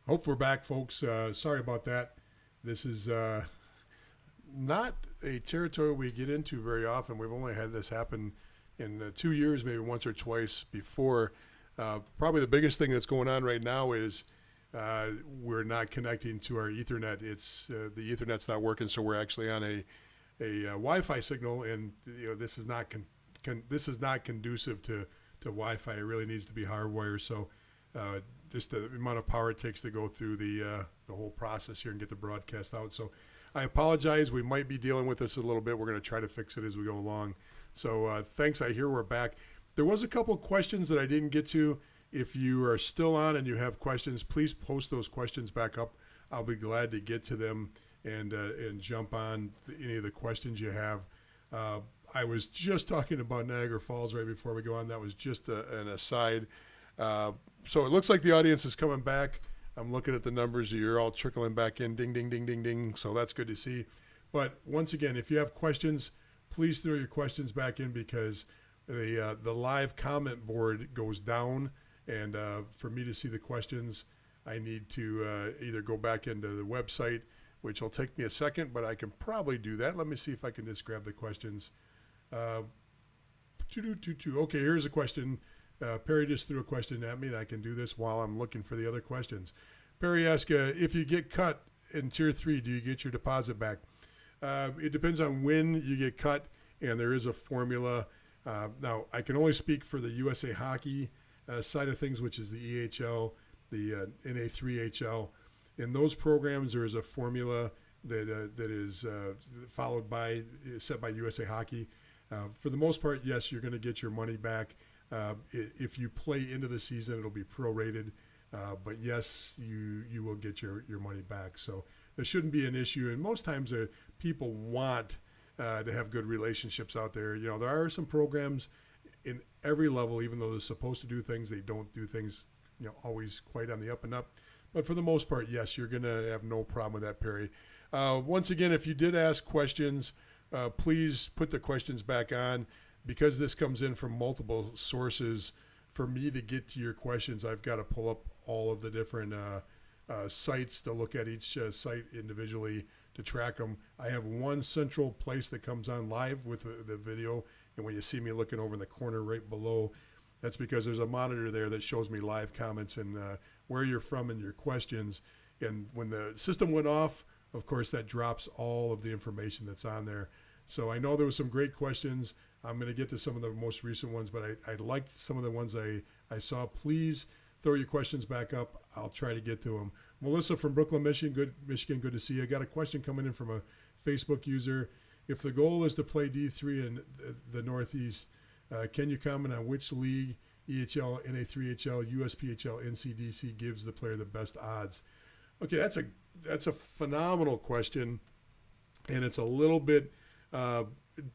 Hope we're back, folks. Sorry about that. This is not a territory we get into very often. We've only had this happen in 2 years, maybe once or twice before. Probably the biggest thing that's going on right now is we're not connecting to our Ethernet. It's the Ethernet's not working, so we're actually on a Wi-Fi signal, and this is not this is not conducive to Wi-Fi. It really needs to be hardwired. So uh, just the amount of power it takes to go through the whole process here and get the broadcast out. So I apologize. We might be dealing with this a little bit. We're going to try to fix it as we go along. So thanks. I hear we're back. There was a couple questions that I didn't get to. If you are still on and you have questions, please post those questions back up. I'll be glad to get to them and jump on any of the questions you have. Uh, I was just talking about Niagara Falls right before we go on. That was just an aside. Uh, so it looks like the audience is coming back. I'm looking at the numbers. You're all trickling back in. Ding, ding, ding, ding, ding. So that's good to see. But once again, if you have questions, please throw your questions back in because the live comment board goes down. And for me to see the questions, I need to either go back into the website, which will take me a second, but I can probably do that. Let me see if I can just grab the questions. Uh, okay, here's a question. Perry just threw a question at me, and I can do this while I'm looking for the other questions. Perry asked, if you get cut in Tier 3, do you get your deposit back? It depends on when you get cut, and there is a formula. Now, I can only speak for the USA Hockey side of things, which is the EHL, the NA3HL. In those programs, there is a formula that is followed by, set by USA Hockey. For the most part, yes, you're going to get your money back. If you play into the season, it'll be prorated. But yes, you will get your money back. So there shouldn't be an issue. And most times people want to have good relationships out there. There are some programs in every level, even though they're supposed to do things, they don't do things, always quite on the up and up. But for the most part, yes, you're going to have no problem with that, Perry. Once again, if you did ask questions, please put the questions back on. Because this comes in from multiple sources, for me to get to your questions, I've got to pull up all of the different sites to look at each site individually to track them. I have one central place that comes on live with the video, and when you see me looking over in the corner right below, that's because there's a monitor there that shows me live comments and where you're from and your questions. And when the system went off, of course, that drops all of the information that's on there. So I know there was some great questions. I'm going to get to some of the most recent ones, but I liked some of the ones I saw. Please throw your questions back up. I'll try to get to them. Melissa from Brooklyn, Michigan, good to see you. I got a question coming in from a Facebook user. If the goal is to play D3 in the Northeast, can you comment on which league, EHL, NA3HL, USPHL, NCDC, gives the player the best odds? Okay, that's a phenomenal question, and it's a little bit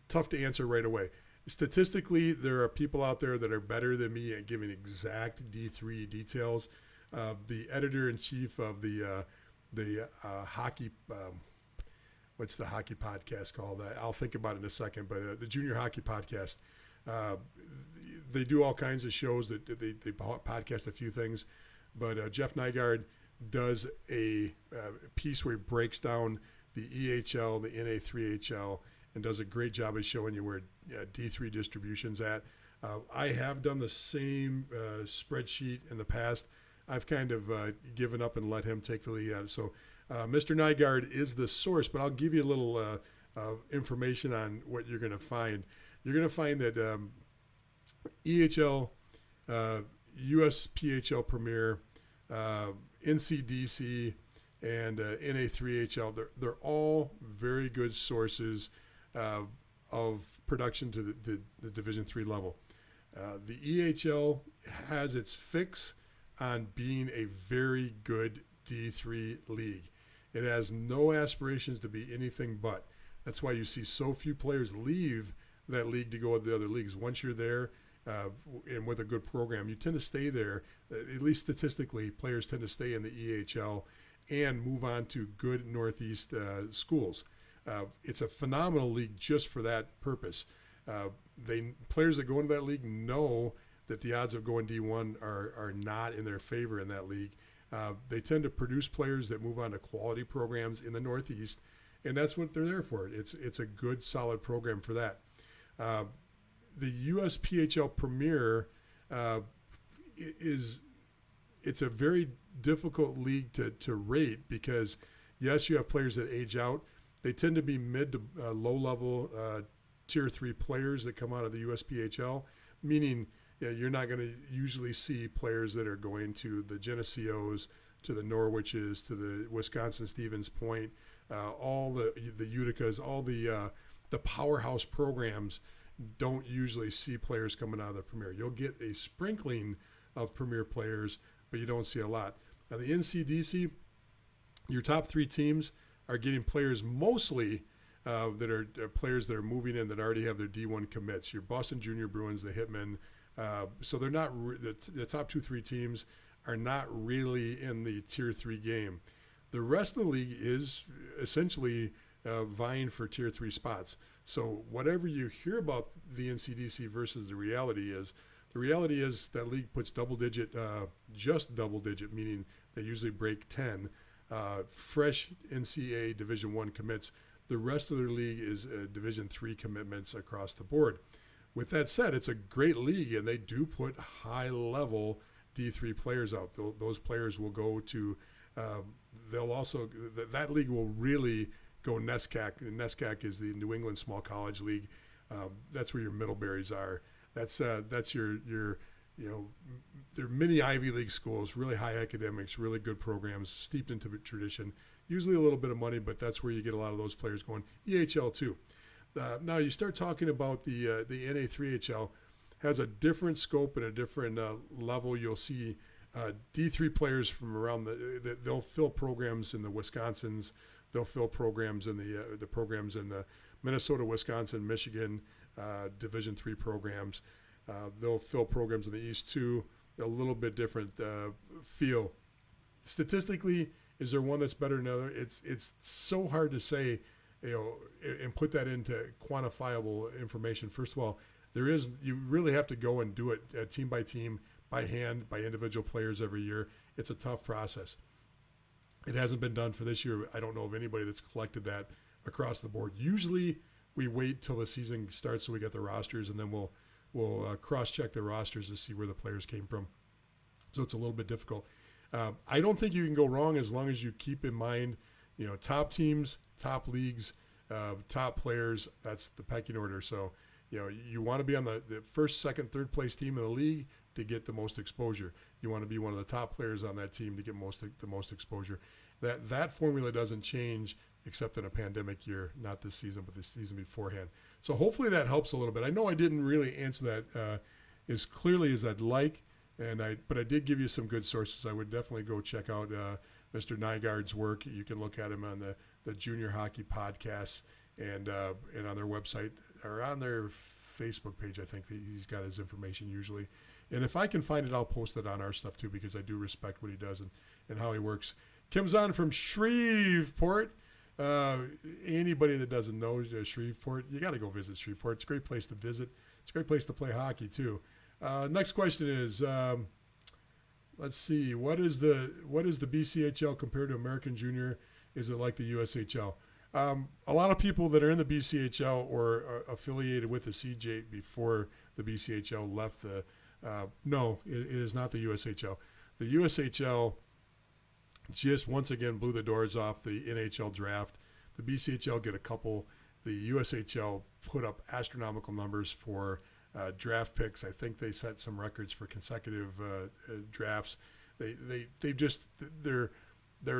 tough to answer right away. Statistically, there are people out there that are better than me at giving exact D3 details. The editor-in-chief of the hockey, what's the hockey podcast called? I'll think about it in a second, but the Junior Hockey Podcast, they do all kinds of shows that they podcast a few things, but Jeff Nygaard does a piece where he breaks down the EHL, the NA3HL, and does a great job of showing you where D3 distribution's at. I have done the same spreadsheet in the past. I've kind of given up and let him take the lead. So Mr. Nygaard is the source, but I'll give you a little information on what you're going to find. You're going to find that EHL, USPHL Premier, NCDC, and NA3HL, they're all very good sources of production to the Division III level. The EHL has its fix on being a very good D3 league. It has no aspirations to be anything but. That's why you see so few players leave that league to go with the other leagues. Once you're there and with a good program, you tend to stay there. At least statistically, players tend to stay in the EHL and move on to good Northeast schools. It's a phenomenal league just for that purpose. Players that go into that league know that the odds of going D1 are not in their favor in that league. They tend to produce players that move on to quality programs in the Northeast, and that's what they're there for. It's a good, solid program for that. The USPHL Premier it's a very difficult league to rate because, yes, you have players that age out. They tend to be mid to low-level Tier 3 players that come out of the USPHL, meaning you're not going to usually see players that are going to the Geneseos, to the Norwiches, to the Wisconsin Stevens Point, all the Uticas, all the powerhouse programs don't usually see players coming out of the Premier. You'll get a sprinkling of Premier players, but you don't see a lot. Now the NCDC, your top 3 teams are getting players mostly that are players that are moving in that already have their D1 commits. Your Boston Junior Bruins, the Hitmen. So they're not the top 2-3 teams are not really in the Tier 3 game. The rest of the league is essentially vying for Tier 3 spots. So whatever you hear about the NCDC versus the reality is that league puts double-digit, just double-digit, meaning they usually break 10, fresh NCAA Division I commits. The rest of their league is Division III commitments across the board. With that said, it's a great league, and they do put high-level D3 players out. Those players will go to they'll also that league will really go NESCAC. And NESCAC is the New England Small College League. That's where your Middleberries are. That's your they're mini Ivy League schools, really high academics, really good programs, steeped into tradition. Usually a little bit of money, but that's where you get a lot of those players going. EHL too. Now you start talking about the NA3HL has a different scope and a different level. You'll see D3 players from around they'll fill programs in the Wisconsins. They'll fill programs in the programs in the Minnesota, Wisconsin, Michigan Division III programs. They'll fill programs in the East too. A little bit different feel. Statistically, is there one that's better than another? It's so hard to say, and put that into quantifiable information. First of all, you really have to go and do it team by team, by hand, by individual players every year. It's a tough process. It hasn't been done for this year. I don't know of anybody that's collected that across the board. Usually we wait till the season starts so we get the rosters, and then we'll cross-check the rosters to see where the players came from. So it's a little bit difficult. I don't think you can go wrong as long as you keep in mind, top teams, top leagues, top players. That's the pecking order. So, you want to be on the first, second, third place team in the league to get the most exposure. You want to be one of the top players on that team to get the most exposure. That formula doesn't change except in a pandemic year, not this season, but the season beforehand. So hopefully that helps a little bit. I know I didn't really answer that as clearly as I'd like, but I did give you some good sources. I would definitely go check out Mr. Nygaard's work. You can look at him on the Junior Hockey Podcasts and on their website or on their Facebook page. I think that he's got his information usually. And if I can find it, I'll post it on our stuff too, because I do respect what he does and how he works. Kim's on from Shreveport. Anybody that doesn't know Shreveport, you got to go visit Shreveport. It's a great place to visit. It's a great place to play hockey too. Next question is, let's see, what is the BCHL compared to American Junior? Is it like the USHL? A lot of people that are in the BCHL or are affiliated with the CJ before the BCHL left no, it is not the USHL. The USHL just once again blew the doors off the NHL draft. The BCHL get a couple. The USHL put up astronomical numbers for draft picks. I think they set some records for consecutive drafts. They're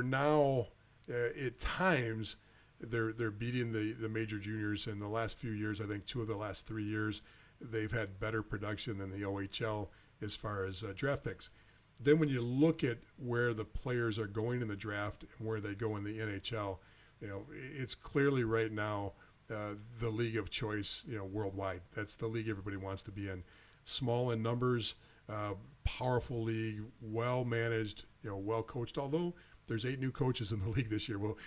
now at times they're beating the major juniors in the last few years. I think 2 of the last 3 years they've had better production than the OHL as far as draft picks. Then when you look at where the players are going in the draft and where they go in the NHL, it's clearly right now the league of choice, worldwide. That's the league everybody wants to be in. Small in numbers, powerful league, well managed, well coached. Although there's 8 new coaches in the league this year. Well,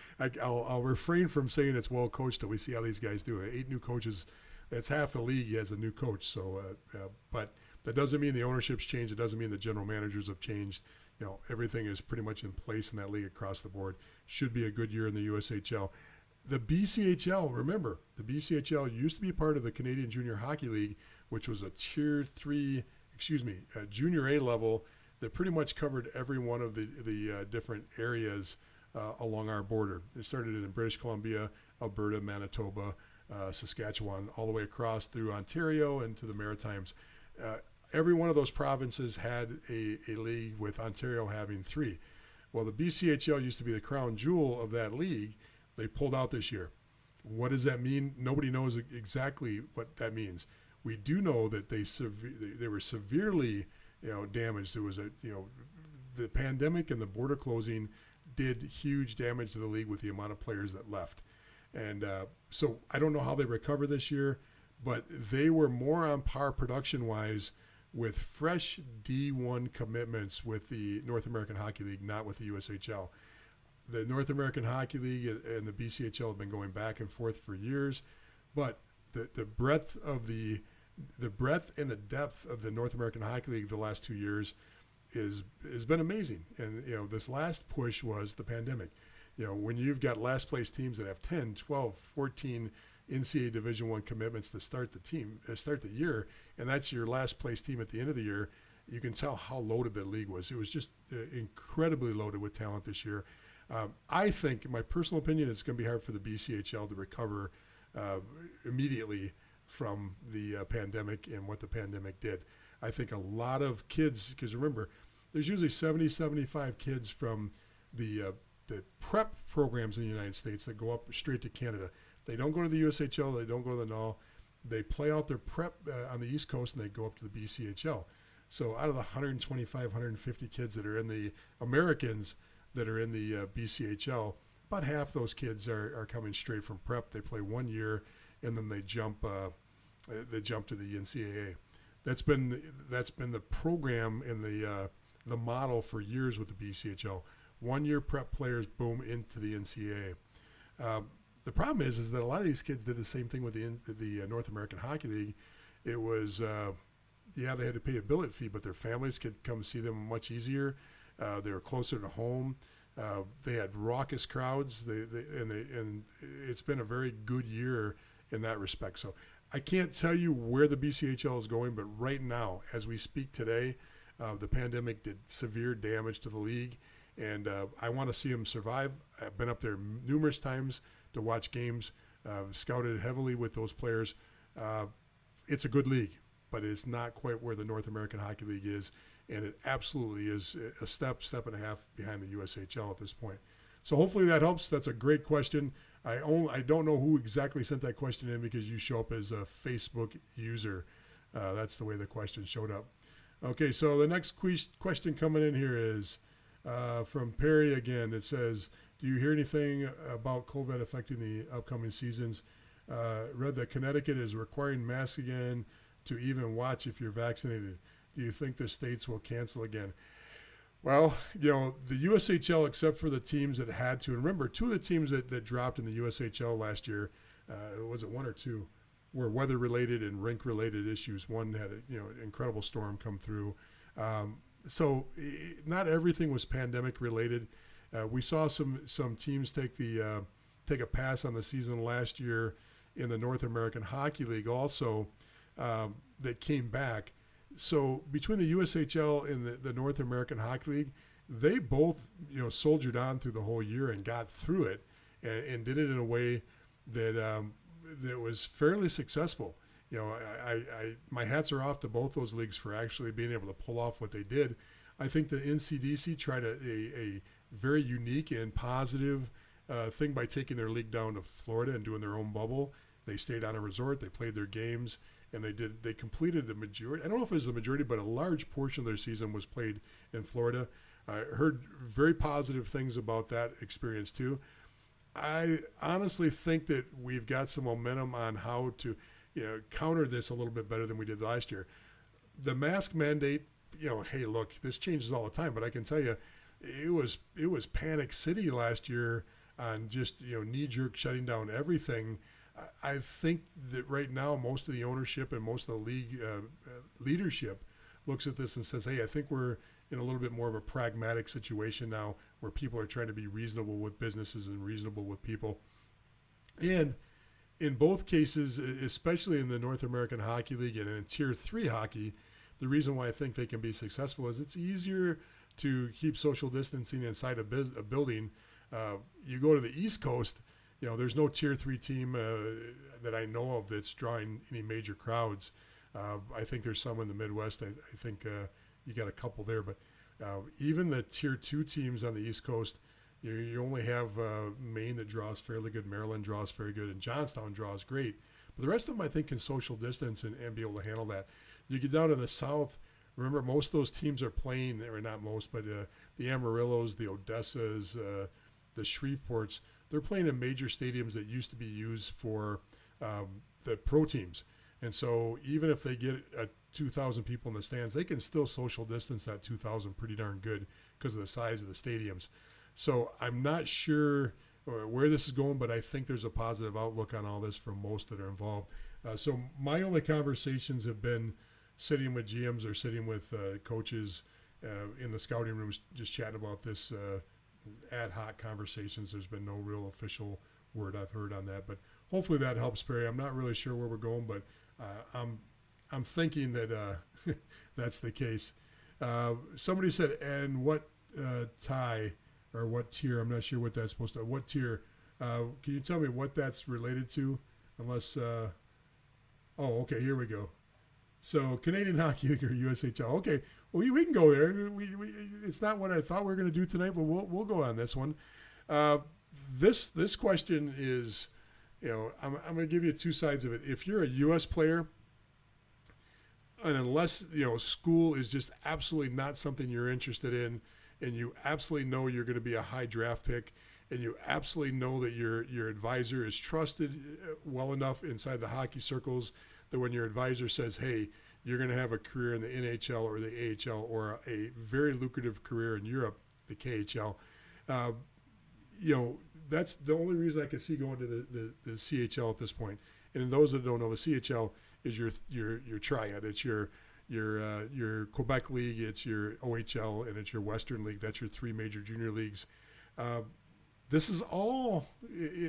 I'll refrain from saying it's well coached till we see how these guys do it. 8 new coaches. That's half the league as a new coach. So, but That doesn't mean the ownership's changed. It doesn't mean the general managers have changed. Everything is pretty much in place in that league across the board. Should be a good year in the USHL. The BCHL, remember, the BCHL used to be part of the Canadian Junior Hockey League, which was a Junior A level that pretty much covered every one of the different areas along our border. It started in British Columbia, Alberta, Manitoba, Saskatchewan, all the way across through Ontario and to the Maritimes. Every one of those provinces had a league, with Ontario having 3. Well, the BCHL used to be the crown jewel of that league. They pulled out this year. What does that mean? Nobody knows exactly what that means. We do know that they were severely damaged. There was the pandemic and the border closing did huge damage to the league with the amount of players that left. And so I don't know how they recover this year, but they were more on par production-wise with fresh D1 commitments with the North American Hockey League, not with the USHL. The North American Hockey League and the BCHL have been going back and forth for years, but the breadth and the depth of the North American Hockey League the last 2 years has been amazing. And this last push was the pandemic. When you've got last place teams that have 10, 12, 14 NCAA Division I commitments to start the year, and that's your last place team at the end of the year, you can tell how loaded the league was. It was just incredibly loaded with talent this year. I think, in my personal opinion, it's going to be hard for the BCHL to recover immediately from the pandemic and what the pandemic did. I think a lot of kids, because remember, there's usually 70, 75 kids from the prep programs in the United States that go up straight to Canada. They don't go to the USHL. They don't go to the NAL. They play out their prep on the East Coast, and they go up to the BCHL. So out of the 125, 150 kids that are in the Americans that are in the BCHL, about half those kids are coming straight from prep. They play 1 year, and then they jump to the NCAA. That's been the program and the model for years with the BCHL. 1 year prep players, boom, into the NCAA. The problem is that a lot of these kids did the same thing with the North American Hockey League. It was, they had to pay a billet fee, but their families could come see them much easier. They were closer to home. They had raucous crowds. And it's been a very good year in that respect. So I can't tell you where the BCHL is going, but right now, as we speak today, the pandemic did severe damage to the league, and I want to see them survive. I've been up there numerous times to watch games, scouted heavily with those players. It's a good league, but it's not quite where the North American Hockey League is, and it absolutely is a step and a half behind the USHL at this point. So hopefully that helps. That's a great question. I don't know who exactly sent that question in, because you show up as a Facebook user. That's the way the question showed up. Okay, so the next question coming in here is from Perry again. It says, do you hear anything about COVID affecting the upcoming seasons? Read that Connecticut is requiring masks again to even watch if you're vaccinated. Do you think the states will cancel again? Well, the USHL, except for the teams that had to, and remember, 2 of the teams that dropped in the USHL last year, was it 1 or 2, were weather-related and rink-related issues. One had an incredible storm come through. So not everything was pandemic-related. We saw some teams take a pass on the season last year in the North American Hockey League also that came back. So between the USHL and the North American Hockey League, they both soldiered on through the whole year and got through it and did it in a way that that was fairly successful. My hats are off to both those leagues for actually being able to pull off what they did. I think the NCDC tried a very unique and positive thing by taking their league down to Florida and doing their own bubble. They stayed on a resort, they played their games, and they completed the majority. I don't know if it was the majority, but a large portion of their season was played in Florida. I heard very positive things about that experience too. I honestly think that we've got some momentum on how to counter this a little bit better than we did last year. The mask mandate, hey, look, this changes all the time, but I can tell you, it was panic city last year on just knee-jerk shutting down everything. I think that right now most of the ownership and most of the league leadership looks at this and says, hey, I think we're in a little bit more of a pragmatic situation now where people are trying to be reasonable with businesses and reasonable with people. And in both cases, especially in the North American Hockey League and in Tier 3 hockey, the reason why I think they can be successful is it's easier to keep social distancing inside a building. You go to the East Coast, there's no Tier 3 team that I know of that's drawing any major crowds. I think there's some in the Midwest. I think you got a couple there, but even the Tier 2 teams on the East Coast, you only have Maine that draws fairly good, Maryland draws very good, and Johnstown draws great. But the rest of them, I think, can social distance and be able to handle that. You get down to the South, remember, most of those teams are playing, or not most, but the Amarillos, the Odessas, the Shreveports, they're playing in major stadiums that used to be used for the pro teams. And so even if they get 2,000 people in the stands, they can still social distance that 2,000 pretty darn good because of the size of the stadiums. So I'm not sure where this is going, but I think there's a positive outlook on all this for most that are involved. So my only conversations have been sitting with GMs or sitting with coaches in the scouting rooms, just chatting about this ad hoc conversations. There's been no real official word I've heard on that, but hopefully that helps, Perry. I'm not really sure where we're going, but I'm thinking that that's the case. Somebody said, and what tie or what tier? I'm not sure what that's supposed to. What tier? Can you tell me what that's related to? Unless, oh, okay, here we go. So Canadian Hockey League or USHL. Okay, well we can go there. It's not what I thought we were going to do tonight, but we'll go on this one. This question is, I'm going to give you two sides of it. If you're a U.S. player, and unless school is just absolutely not something you're interested in, and you absolutely know you're going to be a high draft pick, and you absolutely know that your advisor is trusted well enough inside the hockey circles that when your advisor says, hey, you're going to have a career in the NHL or the AHL or a very lucrative career in Europe, the KHL, that's the only reason I can see going to the CHL at this point. And in those that don't know, the CHL is your triad. It's your Quebec League, it's your OHL, and it's your Western League. That's your three major junior leagues. This is all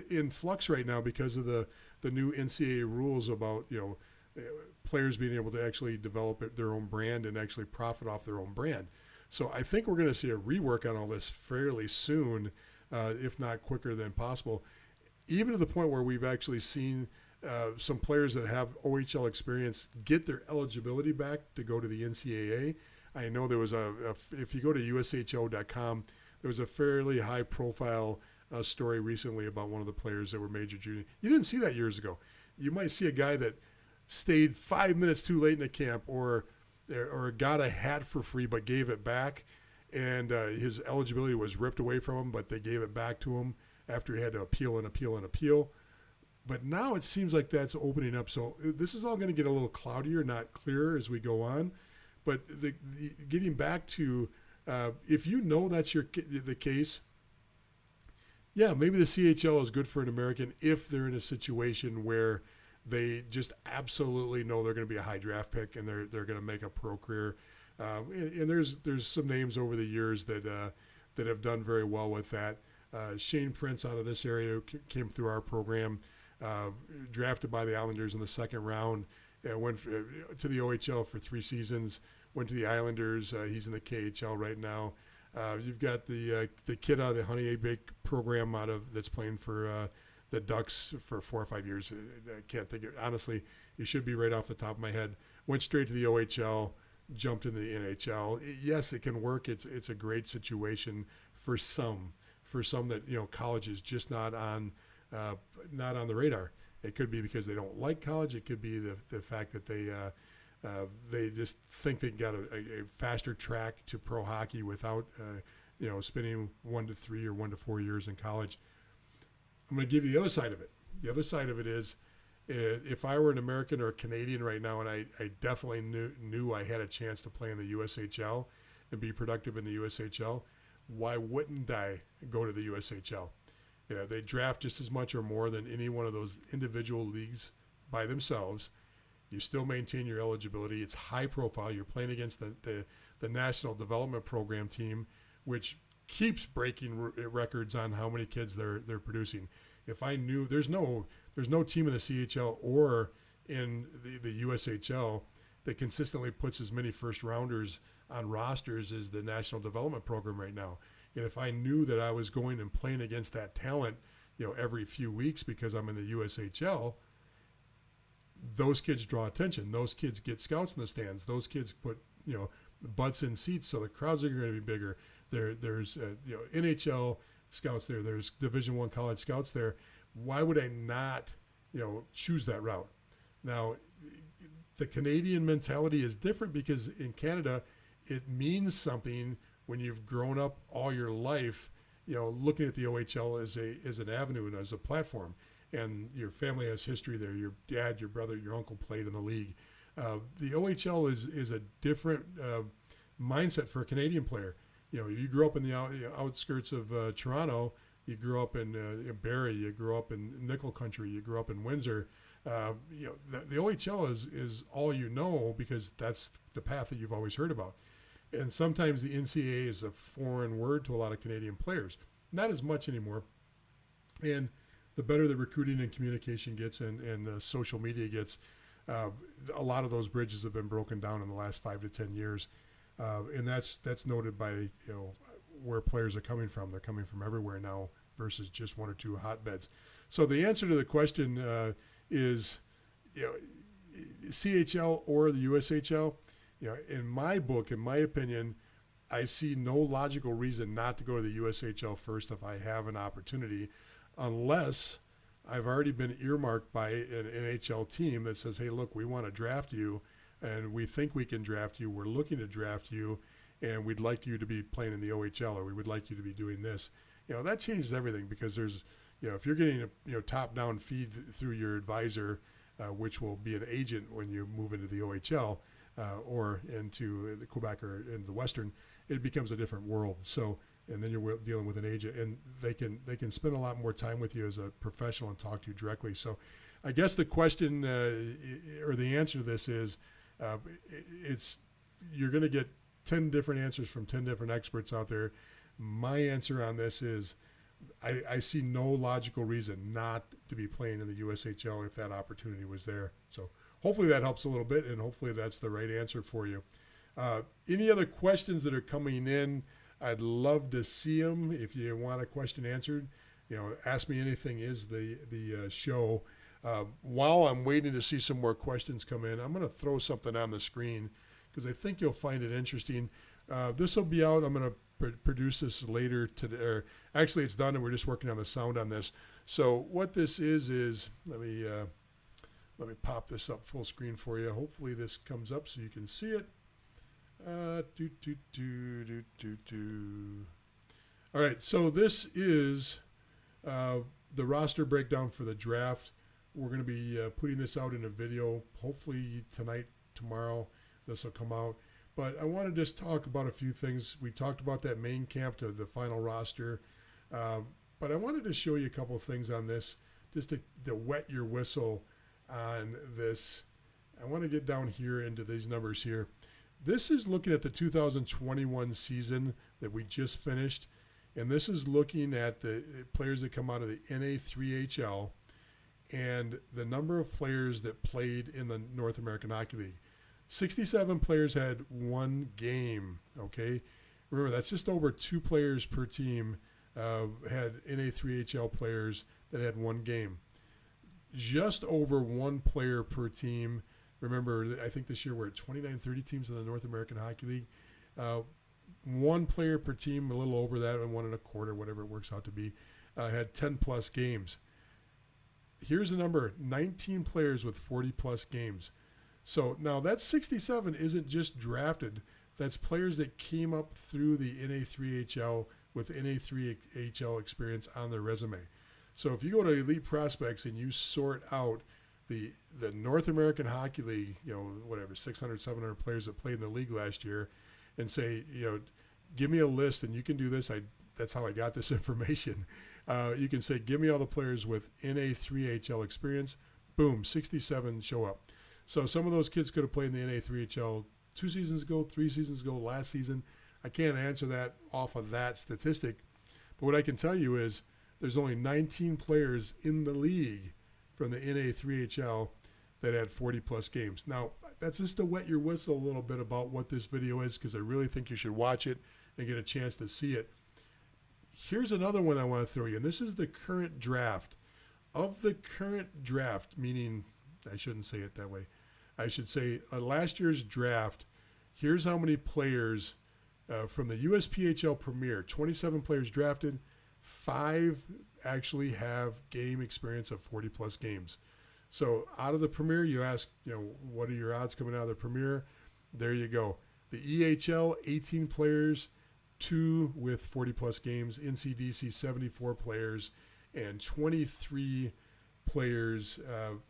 in flux right now because of the new NCAA rules about players being able to actually develop their own brand and actually profit off their own brand. So I think we're going to see a rework on all this fairly soon, if not quicker than possible, even to the point where we've actually seen some players that have OHL experience get their eligibility back to go to the NCAA. I know there was if you go to USHO.com, there was a fairly high profile story recently about one of the players that were major junior. You didn't see that years ago. You might see a guy that stayed 5 minutes too late in the camp or got a hat for free but gave it back, and his eligibility was ripped away from him, but they gave it back to him after he had to appeal and appeal and appeal. But now it seems like that's opening up. So this is all going to get a little cloudier, not clearer as we go on. But getting back to if you know that's the case, yeah, maybe the CHL is good for an American if they're in a situation where they just absolutely know they're going to be a high draft pick and they're going to make a pro career. And there's some names over the years that have done very well with that. Shane Prince out of this area came through our program, drafted by the Islanders in the second round, went to the OHL for 3 seasons, went to the Islanders. He's in the KHL right now. You've got the kid out of the Honey Bake program that's playing for the Ducks for 4 or 5 years. I can't think of, honestly, it should be right off the top of my head. Went straight to the OHL, jumped into the NHL. Yes, it can work. It's a great situation for some that college is just not on the radar. It could be because they don't like college. It could be the fact that they just think they got a faster track to pro hockey without spending 1 to 3 or 1 to 4 years in college. I'm going to give you the other side of it. The other side of it is, if I were an American or a Canadian right now, and I definitely knew I had a chance to play in the USHL and be productive in the USHL, why wouldn't I go to the USHL? Yeah, they draft just as much or more than any one of those individual leagues by themselves. You still maintain your eligibility. It's high profile. You're playing against the National Development Program team, which keeps breaking records on how many kids they're producing. If I knew, there's no team in the CHL or in the USHL that consistently puts as many first rounders on rosters as the National Development Program right now. And if I knew that I was going and playing against that talent, every few weeks because I'm in the USHL, those kids draw attention. Those kids get scouts in the stands. Those kids put, butts in seats, so the crowds are going to be bigger. There's NHL scouts there. There's Division I college scouts there. Why would I not, choose that route? Now, the Canadian mentality is different because in Canada, it means something when you've grown up all your life, looking at the OHL as an avenue and as a platform, and your family has history there. Your dad, your brother, your uncle played in the league. The OHL is a different mindset for a Canadian player. You grew up in the outskirts of Toronto. You grew up in Barrie. You grew up in Nickel Country. You grew up in Windsor. The OHL is all you know because that's the path that you've always heard about. And sometimes the NCAA is a foreign word to a lot of Canadian players. Not as much anymore. And the better the recruiting and communication gets and social media gets, a lot of those bridges have been broken down in the last 5 to 10 years. And that's noted by, where players are coming from. They're coming from everywhere now versus just one or two hotbeds. So the answer to the question is, CHL or the USHL. In my book, in my opinion, I see no logical reason not to go to the USHL first if I have an opportunity, unless I've already been earmarked by an NHL team that says, hey, look, we want to draft you, and we think we can draft you. We're looking to draft you, and we'd like you to be playing in the OHL, or we would like you to be doing this. That changes everything because there's, if you're getting a top-down feed through your advisor, which will be an agent when you move into the OHL, or into the Quebec or into the Western, it becomes a different world. So, and then you're dealing with an agent, and they can spend a lot more time with you as a professional and talk to you directly. So, I guess the question or the answer to this is, you're going to get 10 different answers from 10 different experts out there. My answer on this is, I see no logical reason not to be playing in the USHL if that opportunity was there. So hopefully that helps a little bit, and hopefully that's the right answer for you. Any other questions that are coming in? I'd love to see them. If you want a question answered, Ask Me Anything is the show. While I'm waiting to see some more questions come in, I'm going to throw something on the screen because I think you'll find it interesting. This will be out. I'm going to produce this later today. Or actually, it's done, and we're just working on the sound on this. So what this is let me pop this up full screen for you. Hopefully this comes up so you can see it. All right, so this is the roster breakdown for the draft. We're going to be putting this out in a video, hopefully tonight, tomorrow. This will come out. But I want to just talk about a few things. We talked about that main camp to the final roster. But I wanted to show you a couple of things on this, just to wet your whistle on this. I want to get down here into these numbers here. This is looking at the 2021 season that we just finished. And this is looking at the players that come out of the NA3HL and the number of players that played in the North American Hockey League. 67 players had one game, okay? Remember, that's just over 2 players per team had NA3HL players that had one game. Just over 1 player per team. Remember, I think this year we're at 29, 30 teams in the North American Hockey League. 1 player per team, a little over that, and 1 1/4, whatever it works out to be, had 10-plus games. Here's the number, 19 players with 40-plus games. So now that 67 isn't just drafted. That's players that came up through the NA3HL with NA3HL experience on their resume. So if you go to Elite Prospects and you sort out the North American Hockey League, 600, 700 players that played in the league last year, and say, give me a list, and you can do this. That's how I got this information. You can say, give me all the players with NA3HL experience. Boom, 67 show up. So some of those kids could have played in the NA3HL 2 seasons ago, 3 seasons ago, last season. I can't answer that off of that statistic. But what I can tell you is there's only 19 players in the league from the NA3HL that had 40-plus games. Now, that's just to wet your whistle a little bit about what this video is, because I really think you should watch it and get a chance to see it. Here's another one I want to throw you, and this is the current draft. Of the current draft, meaning I shouldn't say it that way. I should say last year's draft, here's how many players from the USPHL Premier, 27 players drafted, 5 actually have game experience of 40-plus games. So out of the Premier, you ask, what are your odds coming out of the Premier? There you go. The EHL, 18 players, 2 with 40-plus games. NCDC, 74 players, and 23 players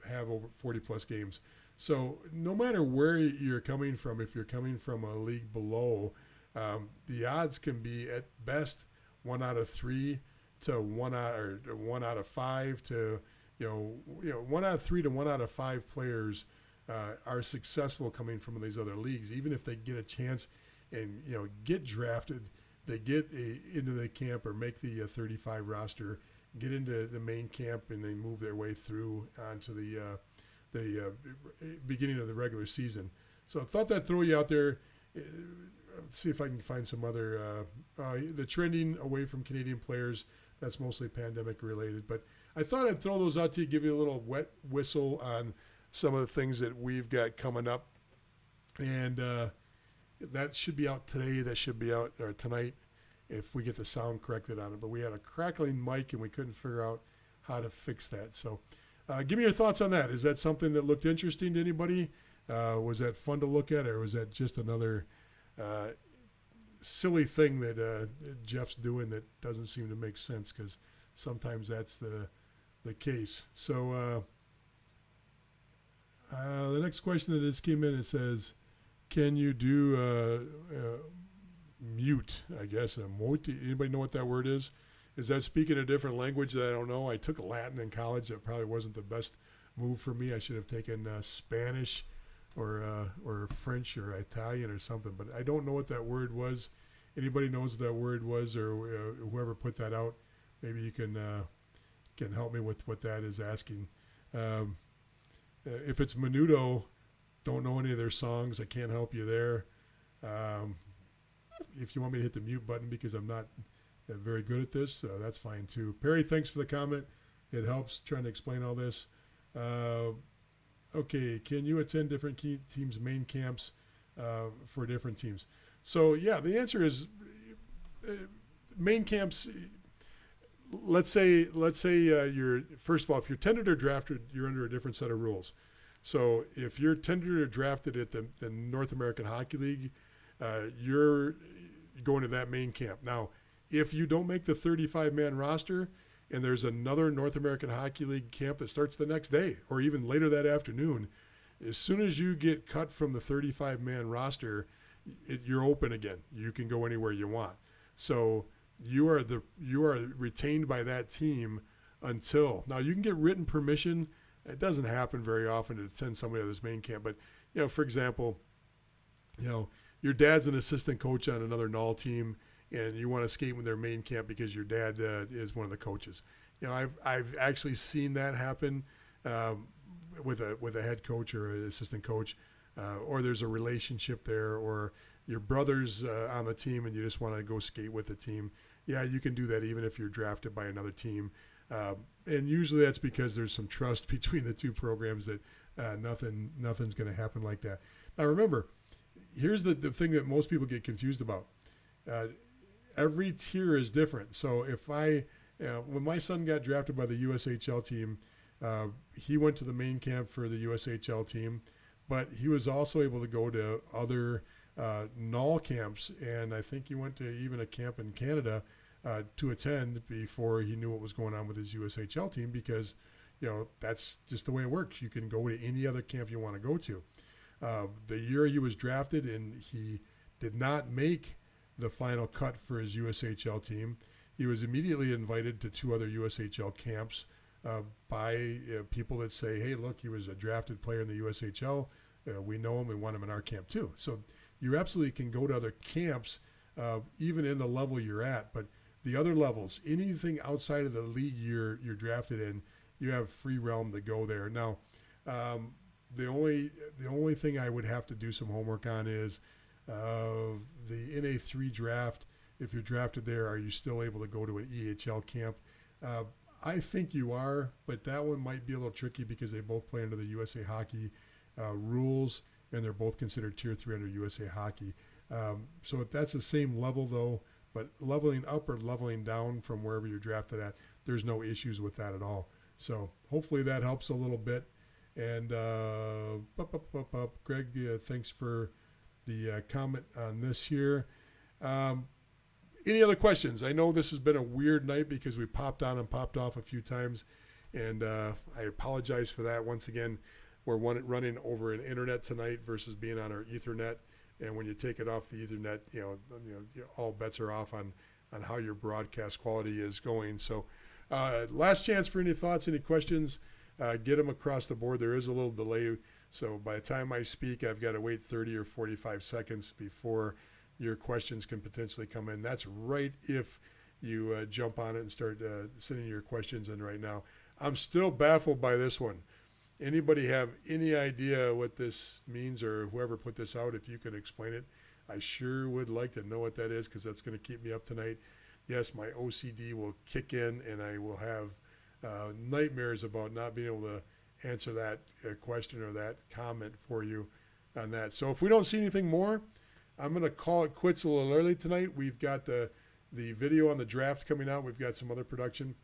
have over 40-plus games. So no matter where you're coming from, if you're coming from a league below, the odds can be at best 1 out of 3 to 1 out of 5 to 1 out of 3 to 1 out of 5 players are successful coming from these other leagues. Even if they get a chance and get drafted, they get into the camp or make the 35 roster, get into the main camp, and they move their way through onto the beginning of the regular season. So I thought I'd throw you out there. Let's see if I can find some other the trending away from Canadian players. That's mostly pandemic related, but I thought I'd throw those out to you, give you a little wet whistle on some of the things that we've got coming up. And that should be out today. That should be out or tonight if we get the sound corrected on it. But we had a crackling mic and we couldn't figure out how to fix that. So give me your thoughts on that. Is that something that looked interesting to anybody? Was that fun to look at, or was that just another silly thing that Jeff's doing that doesn't seem to make sense? Because sometimes that's the case. So the next question that just came in, it says, can you do mute, I guess, a mute? Anybody know what that word is? Is that speaking a different language that I don't know? I took Latin in college. That probably wasn't the best move for me. I should have taken Spanish or French or Italian or something, but I don't know what that word was. Anybody knows what that word was, or whoever put that out, maybe you can help me with what that is asking. If it's Menudo, don't know any of their songs, I can't help you there. If you want me to hit the mute button because I'm not very good at this, that's fine too. Perry, thanks for the comment. It helps trying to explain all this. Okay, can you attend different teams' main camps for different teams? So yeah, the answer is main camps. Let's say you're, first of all, if you're tendered or drafted, you're under a different set of rules. So if you're tendered or drafted at the North American Hockey League, you're going to that main camp. Now, if you don't make the 35-man roster and there's another North American Hockey League camp that starts the next day or even later that afternoon, as soon as you get cut from the 35-man roster, you're open again. You can go anywhere you want. So you are retained by that team until, now you can get written permission. It doesn't happen very often to attend somebody else's main camp, but for example, your dad's an assistant coach on another NOL team, and you want to skate with their main camp because your dad is one of the coaches. I've actually seen that happen with a head coach or an assistant coach, or there's a relationship there, or your brother's on the team and you just want to go skate with the team. Yeah, you can do that even if you're drafted by another team. And usually that's because there's some trust between the two programs that nothing's going to happen like that. Now remember, here's the thing that most people get confused about. Every tier is different. So if when my son got drafted by the USHL team, he went to the main camp for the USHL team, but he was also able to go to other NOL camps, and I think he went to even a camp in Canada to attend before he knew what was going on with his USHL team, because that's just the way it works. You can go to any other camp you want to go to. The year he was drafted and he did not make the final cut for his USHL team, he was immediately invited to 2 other USHL camps by people that say, hey, look, he was a drafted player in the USHL. We know him. We want him in our camp too. So you absolutely can go to other camps, even in the level you're at. But the other levels, anything outside of the league you're drafted in, you have free realm to go there. Now, the only thing I would have to do some homework on is the NA3 draft. If you're drafted there, are you still able to go to an EHL camp? I think you are, but that one might be a little tricky because they both play under the USA Hockey rules, and they're both considered Tier 3 under USA Hockey. So if that's the same level, though, but leveling up or leveling down from wherever you're drafted at, there's no issues with that at all. So hopefully that helps a little bit. And Greg, thanks for the comment on this here. Any other questions? I know this has been a weird night because we popped on and popped off a few times, and I apologize for that. Once again, we're running over an internet tonight versus being on our Ethernet, and when you take it off the Ethernet, all bets are off on how your broadcast quality is going. So last chance for any thoughts, any questions, get them across the board. There is a little delay, so by the time I speak, I've got to wait 30 or 45 seconds before your questions can potentially come in. That's right if you jump on it and start sending your questions in right now. I'm still baffled by this one. Anybody have any idea what this means, or whoever put this out, if you can explain it? I sure would like to know what that is, because that's going to keep me up tonight. Yes, my OCD will kick in, and I will have nightmares about not being able to answer that question or that comment for you on that. So if we don't see anything more, I'm going to call it quits a little early tonight. We've got the video on the draft coming out. We've got some other production.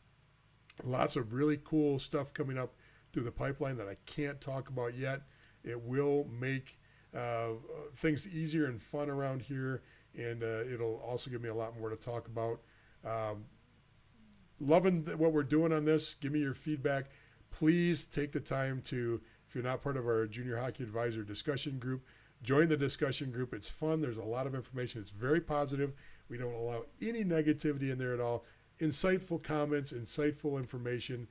Lots of really cool stuff coming up through the pipeline that I can't talk about yet. It will make things easier and fun around here, and it'll also give me a lot more to talk about. Loving what we're doing on this. Give me your feedback. Please take the time to, if you're not part of our Junior Hockey Advisor discussion group, join the discussion group. It's fun. There's a lot of information. It's very positive. We don't allow any negativity in there at all. Insightful comments, insightful information.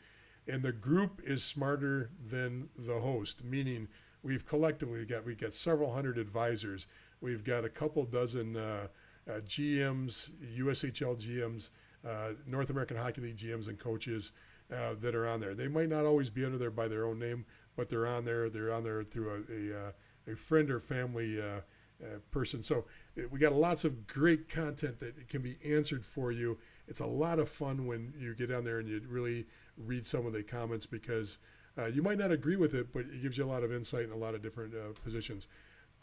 And the group is smarter than the host, meaning we've collectively got several hundred advisors. We've got a couple dozen GMs, USHL GMs, North American Hockey League GMs and coaches that are on there. They might not always be under there by their own name, but they're on there. They're on there through a friend or family person. So we got lots of great content that can be answered for you. It's a lot of fun when you get on there and you really read some of the comments, because you might not agree with it, but it gives you a lot of insight in a lot of different positions.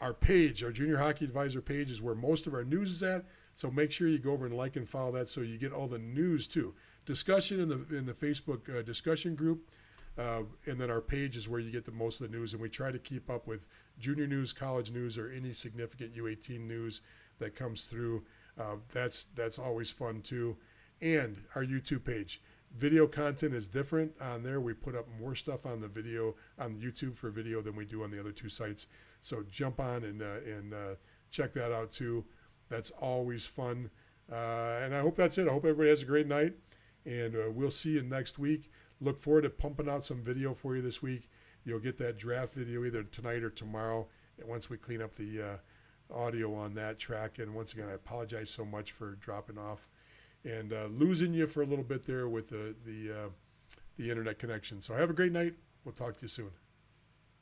Our page, our Junior Hockey Advisor page, is where most of our news is at. So make sure you go over and like and follow that so you get all the news too. Discussion in the Facebook discussion group. And then our page is where you get the most of the news, and we try to keep up with junior news, college news, or any significant U18 news that comes through. That's always fun too. And our YouTube page. Video content is different on there. We put up more stuff on the video, on YouTube for video, than we do on the other two sites. So jump on and check that out too. That's always fun. And I hope that's it. I hope everybody has a great night, and we'll see you next week. Look forward to pumping out some video for you this week. You'll get that draft video either tonight or tomorrow, once we clean up the audio on that track. And once again, I apologize so much for dropping off and losing you for a little bit there with the internet connection. So have a great night. We'll talk to you soon.